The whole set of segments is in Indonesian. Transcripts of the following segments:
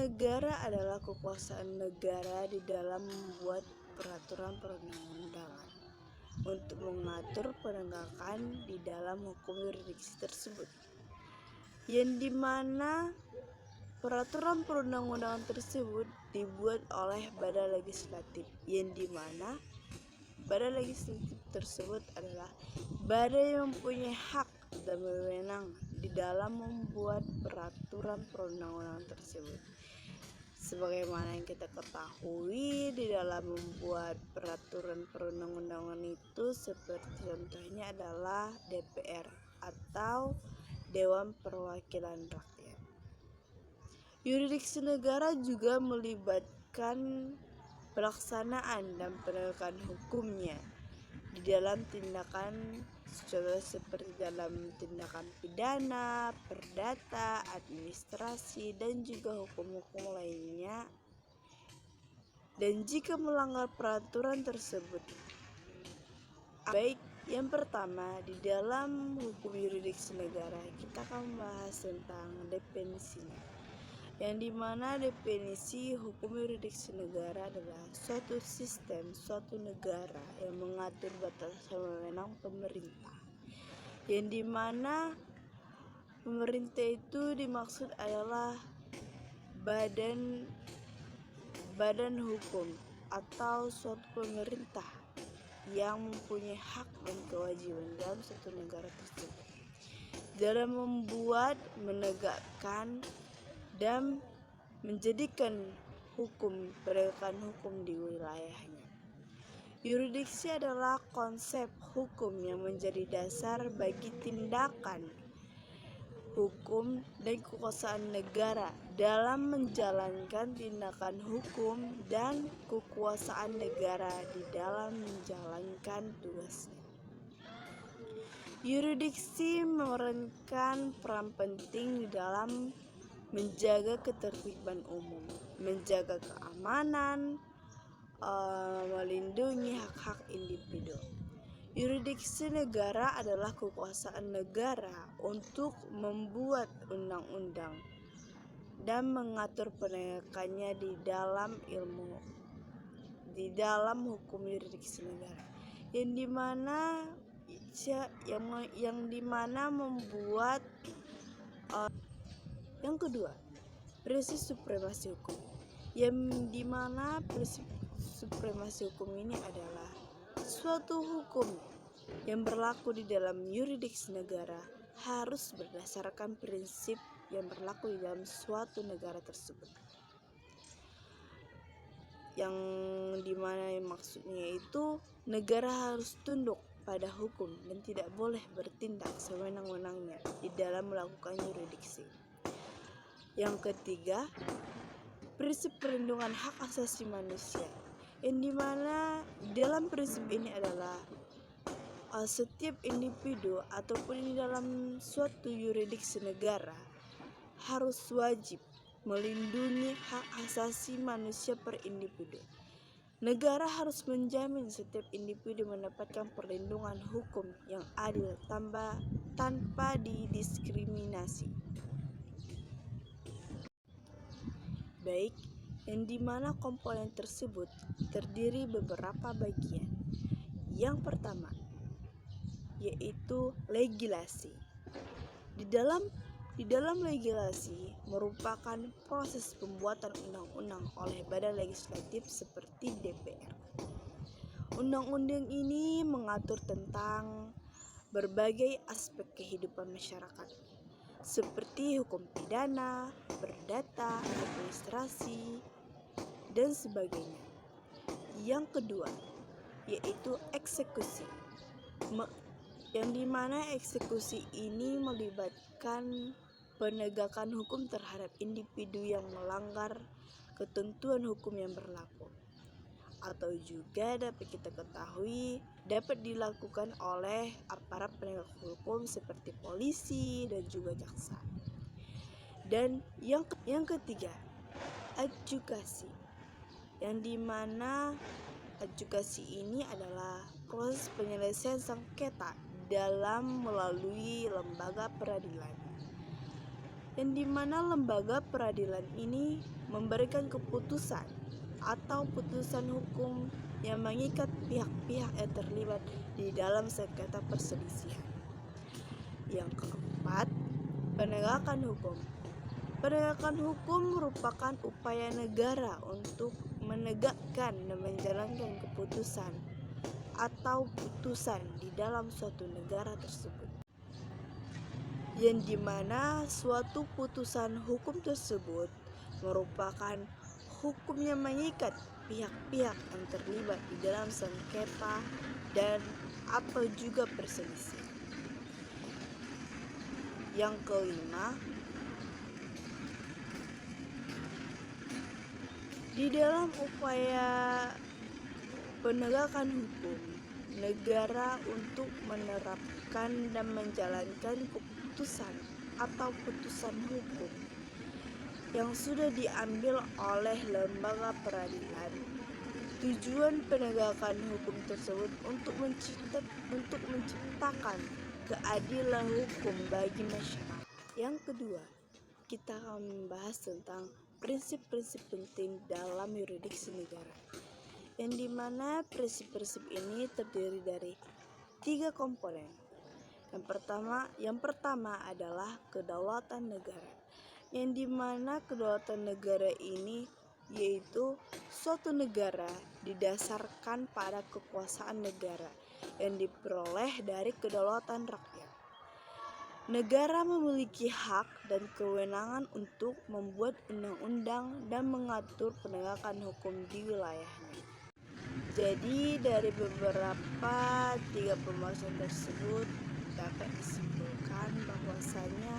negara adalah kekuasaan negara di dalam membuat peraturan perundang-undangan untuk mengatur penegakan di dalam hukum yurisdiksi tersebut, yang dimana peraturan perundang-undangan tersebut dibuat oleh badan legislatif, yang dimana badan legislatif tersebut adalah badan yang mempunyai hak dan wewenang di dalam membuat peraturan perundang-undangan tersebut. Sebagaimana yang kita ketahui, di dalam membuat peraturan perundang-undangan itu seperti contohnya adalah DPR atau Dewan Perwakilan Rakyat. Yurisdiksi negara juga melibatkan pelaksanaan dan penegakan hukumnya di dalam tindakan seperti dalam tindakan pidana, perdata, administrasi, dan juga hukum-hukum lainnya. Dan jika melanggar peraturan tersebut, baik yang pertama di dalam hukum yurisdiksi negara kita akan membahas tentang definisinya, yang dimana definisi hukum yurisdiksi negara adalah suatu sistem, suatu negara yang mengatur batas wewenang pemerintah, yang dimana pemerintah itu dimaksud adalah badan hukum atau suatu pemerintah yang mempunyai hak dan kewajiban dalam suatu negara tersebut dalam membuat, menegakkan, dan menjadikan penegakan hukum di wilayahnya. Yurisdiksi adalah konsep hukum yang menjadi dasar bagi tindakan hukum dan kekuasaan negara dalam menjalankan tindakan hukum dan kekuasaan negara di dalam menjalankan tugasnya. Yurisdiksi memerankan peran penting di dalam menjaga ketertiban umum, menjaga keamanan, melindungi hak-hak individu. Yurisdiksi negara adalah kekuasaan negara untuk membuat undang-undang dan mengatur penegakannya di dalam hukum yurisdiksi negara, yang dimana membuat yang kedua, prinsip supremasi hukum, yang dimana prinsip supremasi hukum ini adalah suatu hukum yang berlaku di dalam yurisdiksi negara harus berdasarkan prinsip yang berlaku di dalam suatu negara tersebut, yang dimana maksudnya itu negara harus tunduk pada hukum dan tidak boleh bertindak sewenang-wenangnya di dalam melakukan yurisdiksi. Yang ketiga, prinsip perlindungan hak asasi manusia, yang dimana dalam prinsip ini adalah setiap individu ataupun di dalam suatu yurisdiksi negara harus wajib melindungi hak asasi manusia per individu. Negara harus menjamin setiap individu mendapatkan perlindungan hukum yang adil tanpa didiskriminasi. Baik, yang dimana komponen tersebut terdiri beberapa bagian. Yang pertama, yaitu legislasi. Di dalam legislasi merupakan proses pembuatan undang-undang oleh badan legislatif seperti DPR. Undang-undang ini mengatur tentang berbagai aspek kehidupan masyarakat, seperti hukum pidana, perdata, administrasi, dan sebagainya. Yang kedua, yaitu eksekusi, yang dimana eksekusi ini melibatkan penegakan hukum terhadap individu yang melanggar ketentuan hukum yang berlaku, atau juga dapat kita ketahui dapat dilakukan oleh aparat penegak hukum seperti polisi dan juga jaksa. Dan yang ketiga, adjudikasi, yang dimana adjudikasi ini adalah proses penyelesaian sengketa dalam melalui lembaga peradilan. yang dimana lembaga peradilan ini memberikan keputusan atau putusan hukum yang mengikat pihak-pihak yang terlibat di dalam sengketa perselisihan. Yang keempat, penegakan hukum. Penegakan hukum merupakan upaya negara untuk menegakkan dan menjalankan keputusan atau putusan di dalam suatu negara tersebut, yang dimana suatu putusan hukum tersebut merupakan hukum yang mengikat pihak-pihak yang terlibat di dalam sengketa dan atau juga perselisihan. Yang kelima, di dalam upaya penegakan hukum negara untuk menerapkan dan menjalankan keputusan atau putusan hukum yang sudah diambil oleh lembaga peradilan. Tujuan penegakan hukum tersebut untuk menciptakan keadilan hukum bagi masyarakat. Yang kedua, kita akan membahas tentang prinsip-prinsip penting dalam yurisdiksi negara, yang dimana prinsip-prinsip ini terdiri dari 3 komponen. Yang pertama adalah kedaulatan negara, yang dimana kedaulatan negara ini yaitu suatu negara didasarkan pada kekuasaan negara yang diperoleh dari kedaulatan rakyat. Negara memiliki hak dan kewenangan untuk membuat undang-undang dan mengatur penegakan hukum di wilayahnya. Jadi dari beberapa 3 pembahasan tersebut dapat disimpulkan bahwasanya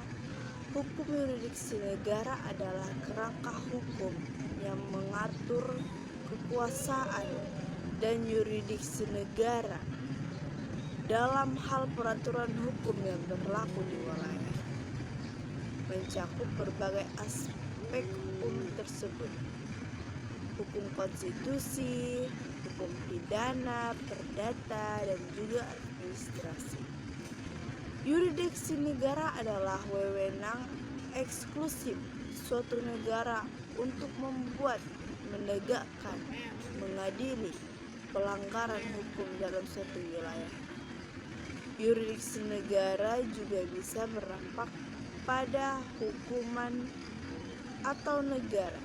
hukum yurisdiksi negara adalah kerangka hukum yang mengatur kekuasaan dan yurisdiksi negara dalam hal peraturan hukum yang berlaku di wilayah, mencakup berbagai aspek hukum tersebut: hukum konstitusi, hukum pidana, perdata, dan juga administrasi. Yurisdiksi negara adalah wewenang eksklusif suatu negara untuk membuat, menegakkan, mengadili pelanggaran hukum dalam suatu wilayah. Yurisdiksi negara juga bisa berdampak pada hukuman atau negara.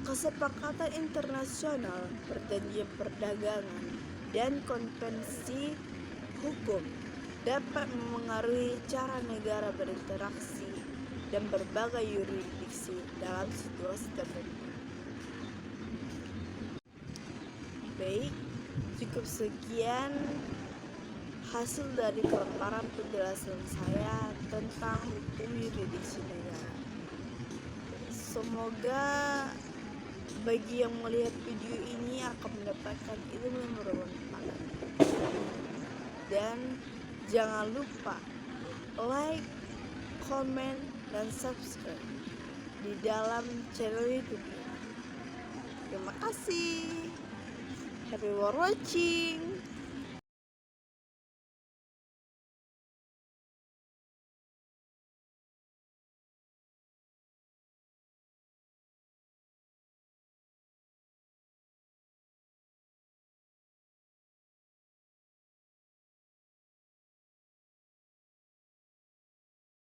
Kesepakatan internasional, perjanjian perdagangan, dan konvensi hukum dapat memengaruhi cara negara berinteraksi dan berbagai yurisdiksi dalam situasi tertentu. Baik, cukup sekian hasil dari pemaparan penjelasan saya tentang hukum yurisdiksi negara. Semoga bagi yang melihat video ini akan mendapatkan ilmu yang bermanfaat. Dan jangan lupa like, komen, dan subscribe di dalam channel YouTube ini. Terima kasih. Happy watching.